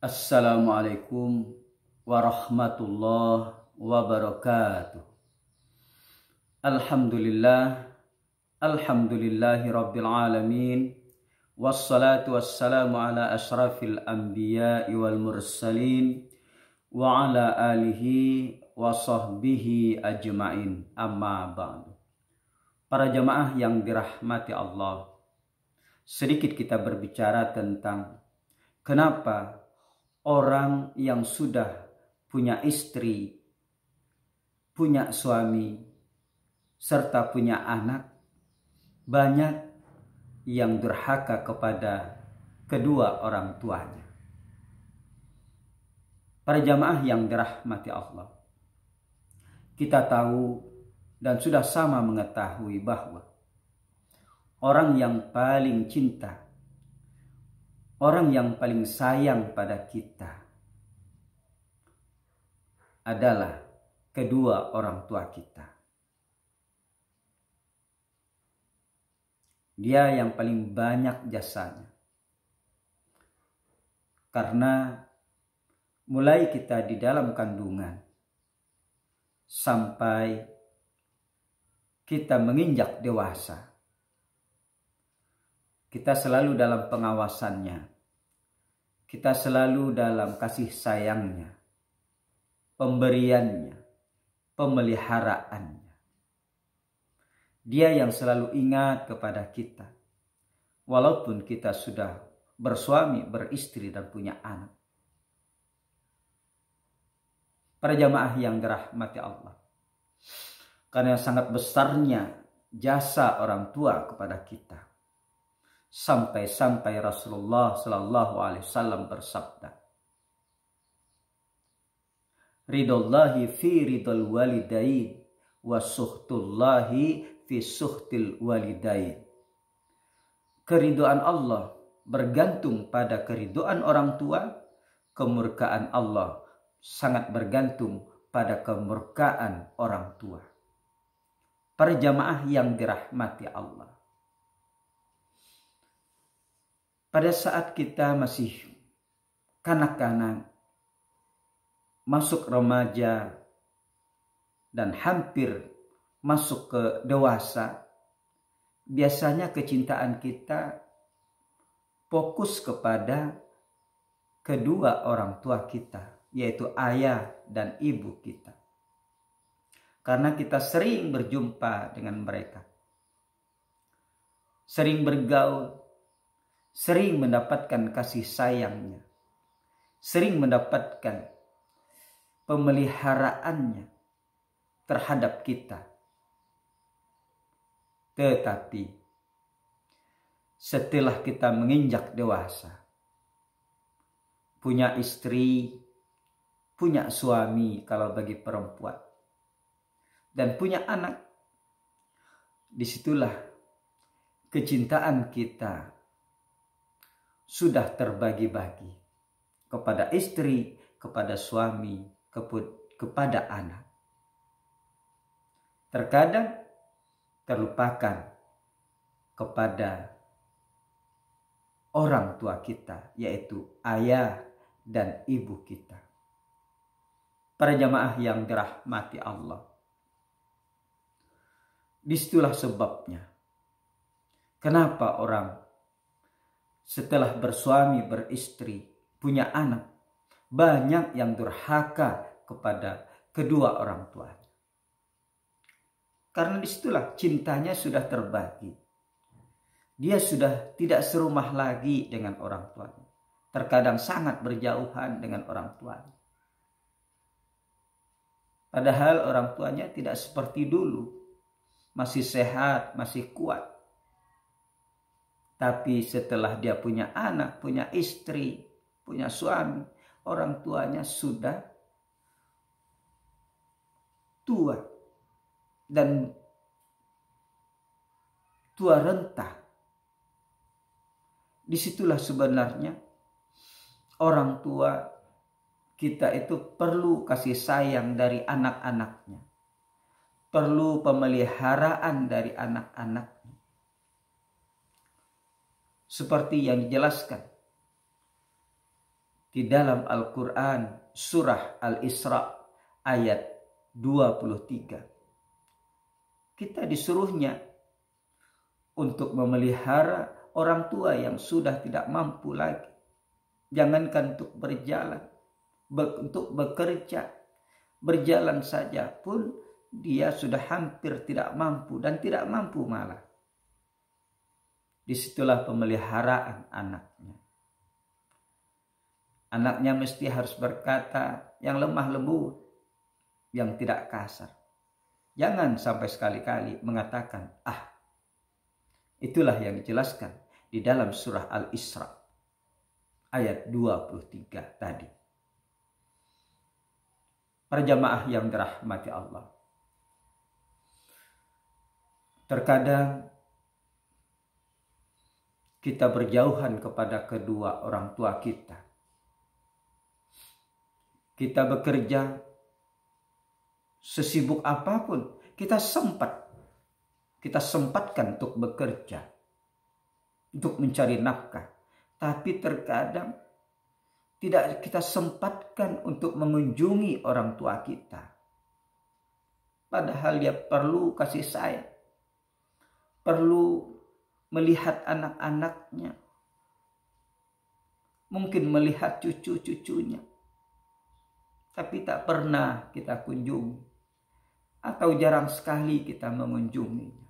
Assalamualaikum warahmatullahi wabarakatuh. Alhamdulillahi rabbil alamin. Wassalatu wassalamu ala ashrafil anbiya'i wal mursalin wa ala alihi wa sahbihi ajma'in. Amma ba'du. Para jamaah yang dirahmati Allah, sedikit kita berbicara tentang kenapa orang yang sudah punya istri, punya suami, serta punya anak, banyak yang durhaka kepada kedua orang tuanya. Para jamaah yang dirahmati Allah, kita tahu dan sudah sama mengetahui bahwa orang yang paling cinta, orang yang paling sayang pada kita adalah kedua orang tua kita. Dia yang paling banyak jasanya. Karena mulai kita di dalam kandungan sampai kita menginjak dewasa, kita selalu dalam pengawasannya. Kita selalu dalam kasih sayangnya, pemberiannya, pemeliharaannya. Dia yang selalu ingat kepada kita. Walaupun kita sudah bersuami, beristri, dan punya anak. Para jamaah yang dirahmati Allah, karena sangat besarnya jasa orang tua kepada kita. Sampai-sampai Rasulullah Sallallahu Alaihi Wasallam bersabda, Ridallahi fi ridal walidain wa suhtullahi fi suhtil walidain. Keriduan Allah bergantung pada keriduan orang tua, kemurkaan Allah sangat bergantung pada kemurkaan orang tua. Para jamaah yang dirahmati Allah, pada saat kita masih kanak-kanak, masuk remaja, dan hampir masuk ke dewasa, biasanya kecintaan kita fokus kepada kedua orang tua kita, yaitu ayah dan ibu kita. Karena kita sering berjumpa dengan mereka, sering bergaul, sering mendapatkan kasih sayangnya, sering mendapatkan pemeliharaannya terhadap kita. Tetapi setelah kita menginjak dewasa, punya istri, punya suami kalau bagi perempuan, dan punya anak, disitulah kecintaan kita sudah terbagi-bagi kepada istri, kepada suami, kepada anak. Terkadang terlupakan kepada orang tua kita, yaitu ayah dan ibu kita. Para jamaah yang dirahmati Allah, disitulah sebabnya kenapa orang setelah bersuami, beristri, punya anak, banyak yang durhaka kepada kedua orang tuanya. Karena disitulah cintanya sudah terbagi. Dia sudah tidak serumah lagi dengan orang tuanya. Terkadang sangat berjauhan dengan orang tuanya. Padahal orang tuanya tidak seperti dulu. Masih sehat, masih kuat. Tapi setelah dia punya anak, punya istri, punya suami, orang tuanya sudah tua dan tua renta. Disitulah sebenarnya orang tua kita itu perlu kasih sayang dari anak-anaknya, perlu pemeliharaan dari anak-anaknya. Seperti yang dijelaskan di dalam Al-Quran surah Al-Isra ayat 23. Kita disuruhnya untuk memelihara orang tua yang sudah tidak mampu lagi. Jangankan untuk berjalan, untuk bekerja, berjalan saja pun dia sudah hampir tidak mampu dan tidak mampu malah. Disitulah pemeliharaan anaknya. Anaknya mesti harus berkata yang lemah lembut, yang tidak kasar. Jangan sampai sekali-kali mengatakan, itulah yang dijelaskan di dalam surah Al-Isra ayat 23 tadi. Para jamaah yang dirahmati Allah. Terkadang kita berjauhan kepada kedua orang tua kita. Kita bekerja sesibuk apapun, kita sempatkan untuk bekerja, untuk mencari nafkah. Tapi terkadang tidak kita sempatkan untuk mengunjungi orang tua kita. Padahal dia perlu kasih sayang, perlu melihat anak-anaknya, mungkin melihat cucu-cucunya. Tapi tak pernah kita kunjungi, atau jarang sekali kita mengunjunginya.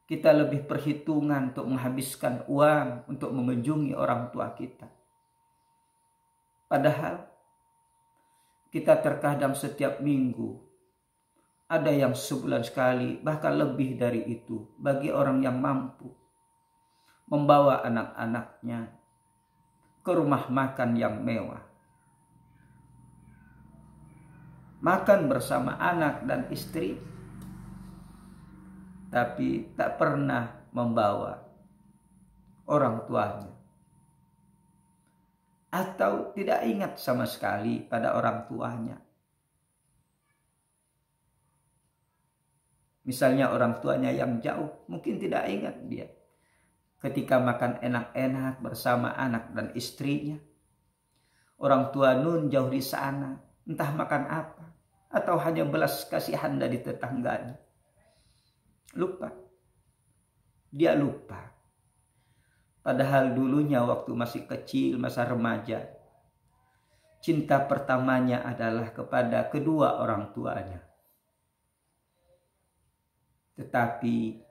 Kita lebih perhitungan untuk menghabiskan uang untuk mengunjungi orang tua kita. Padahal kita terkadang setiap minggu, ada yang sebulan sekali, bahkan lebih dari itu, bagi orang yang mampu membawa anak-anaknya ke rumah makan yang mewah. Makan bersama anak dan istri, tapi tak pernah membawa orang tuanya. Atau tidak ingat sama sekali pada orang tuanya. Misalnya orang tuanya yang jauh, mungkin tidak ingat dia ketika makan enak-enak bersama anak dan istrinya. Orang tua nun jauh di sana, entah makan apa, atau hanya belas kasihan dari tetangganya. Lupa. Dia lupa. Padahal dulunya waktu masih kecil, masa remaja, cinta pertamanya adalah kepada kedua orang tuanya. Tetapi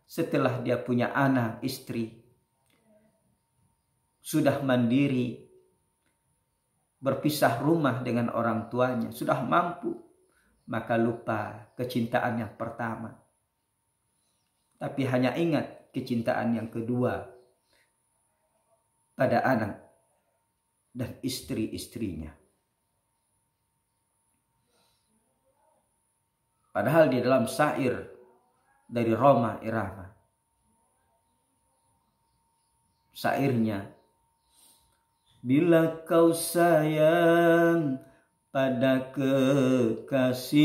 setelah dia punya anak, istri, sudah mandiri, berpisah rumah dengan orang tuanya, sudah mampu, maka lupa kecintaan yang pertama. Tapi hanya ingat kecintaan yang kedua pada anak dan istri-istrinya. Padahal di dalam syair dari Roma Irama, syairnya, bila kau sayang pada kekasih,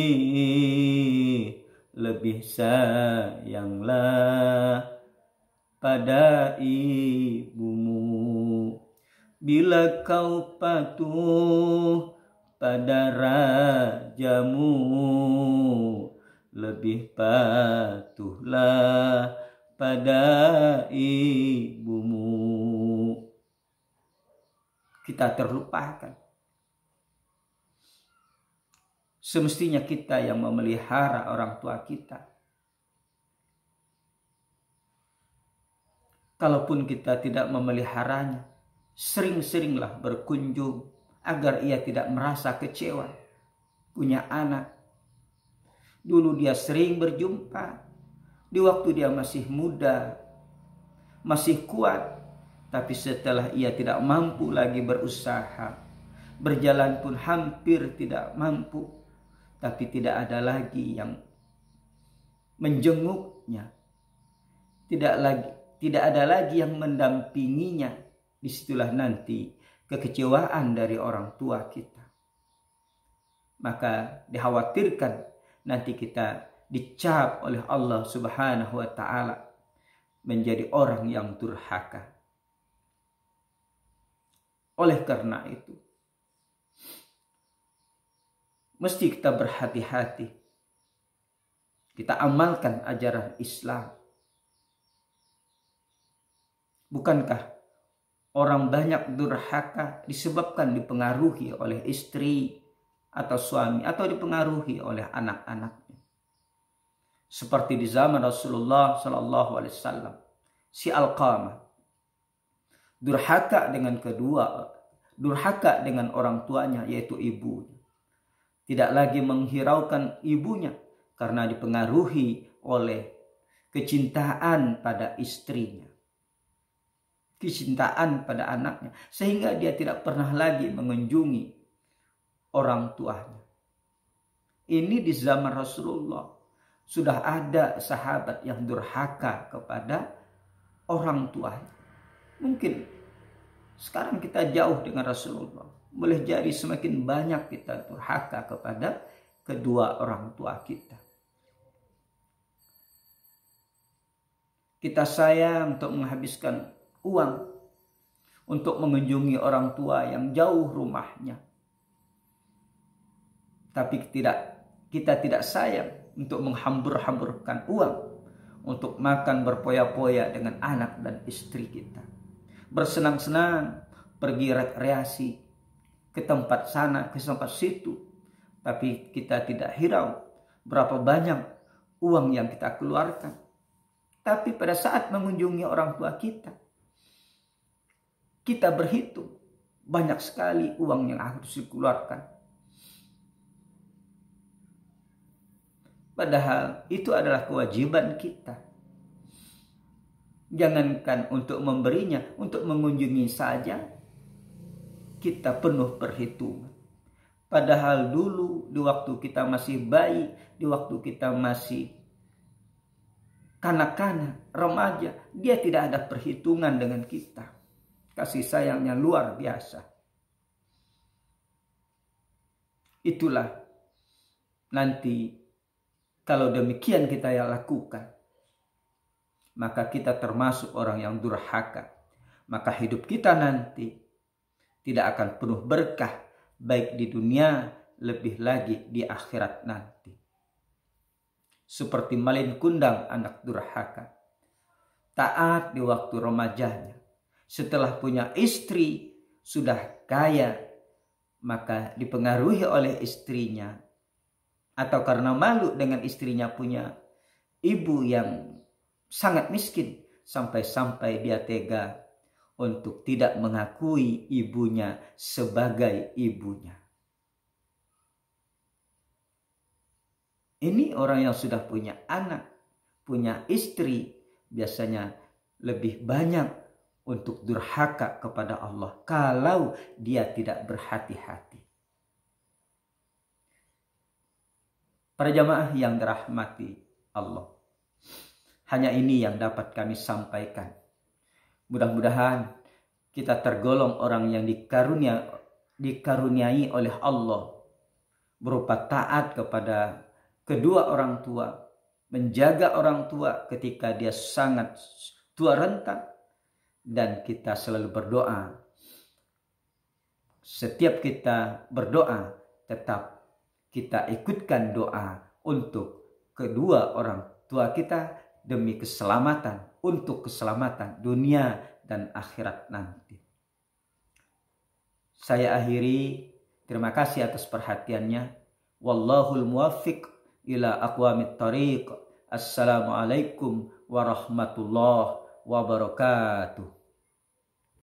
lebih sayanglah pada ibumu. Bila kau patuh pada rajamu, lebih patuhlah pada ibumu. Kita terlupakan. Semestinya kita yang memelihara orang tua kita. Kalaupun kita tidak memeliharanya, sering-seringlah berkunjung agar ia tidak merasa kecewa. Punya anak, dulu dia sering berjumpa di waktu dia masih muda, masih kuat. Tapi setelah ia tidak mampu lagi berusaha, berjalan pun hampir tidak mampu, tapi tidak ada lagi yang menjenguknya, tidak ada lagi yang mendampinginya. Disitulah nanti kekecewaan dari orang tua kita. Maka dikhawatirkan nanti kita dicap oleh Allah Subhanahu wa ta'ala menjadi orang yang durhaka. Oleh karena itu, mesti kita berhati-hati. Kita amalkan ajaran Islam. Bukankah orang banyak durhaka disebabkan dipengaruhi oleh istri atau suami atau dipengaruhi oleh anak-anaknya? Seperti di zaman Rasulullah SAW, si Alqamah durhaka dengan orang tuanya, yaitu ibunya. Tidak lagi menghiraukan ibunya karena dipengaruhi oleh kecintaan pada istrinya, kecintaan pada anaknya, sehingga dia tidak pernah lagi mengunjungi orang tuanya. Ini di zaman Rasulullah sudah ada sahabat yang durhaka kepada orang tuanya. Mungkin sekarang kita jauh dengan Rasulullah, boleh jadi semakin banyak kita durhaka kepada kedua orang tua kita. Kita sayang untuk menghabiskan uang untuk mengunjungi orang tua yang jauh rumahnya. Tapi kita tidak sayang untuk menghambur-hamburkan uang untuk makan berpoya-poya dengan anak dan istri kita. Bersenang-senang, pergi rekreasi ke tempat sana, ke tempat situ. Tapi kita tidak hirau berapa banyak uang yang kita keluarkan. Tapi pada saat mengunjungi orang tua kita, kita berhitung banyak sekali uang yang harus dikeluarkan. Padahal itu adalah kewajiban kita. Jangankan untuk memberinya, untuk mengunjungi saja kita penuh perhitungan. Padahal dulu di waktu kita masih bayi, di waktu kita masih kanak-kanak, remaja, dia tidak ada perhitungan dengan kita. Kasih sayangnya luar biasa. Itulah nanti kalau demikian kita yang lakukan, maka kita termasuk orang yang durhaka. Maka hidup kita nanti tidak akan penuh berkah, baik di dunia, lebih lagi di akhirat nanti. Seperti malin kundang anak durhaka, taat di waktu remajanya. Setelah punya istri, sudah kaya, maka dipengaruhi oleh istrinya, atau karena malu dengan istrinya punya ibu yang sangat miskin, sampai-sampai dia tega untuk tidak mengakui ibunya sebagai ibunya. Ini orang yang sudah punya anak, punya istri, biasanya lebih banyak untuk durhaka kepada Allah kalau dia tidak berhati-hati. Para jamaah yang dirahmati Allah, hanya ini yang dapat kami sampaikan. Mudah-mudahan kita tergolong orang yang dikaruniai oleh Allah berupa taat kepada kedua orang tua, menjaga orang tua ketika dia sangat tua renta, dan kita selalu berdoa. Setiap kita berdoa, tetap kita ikutkan doa untuk kedua orang tua kita demi keselamatan, untuk keselamatan dunia dan akhirat nanti. Saya akhiri, terima kasih atas perhatiannya. Wallahul muwaffiq ila aqwamit thariq. Assalamualaikum warahmatullahi wabarakatuh.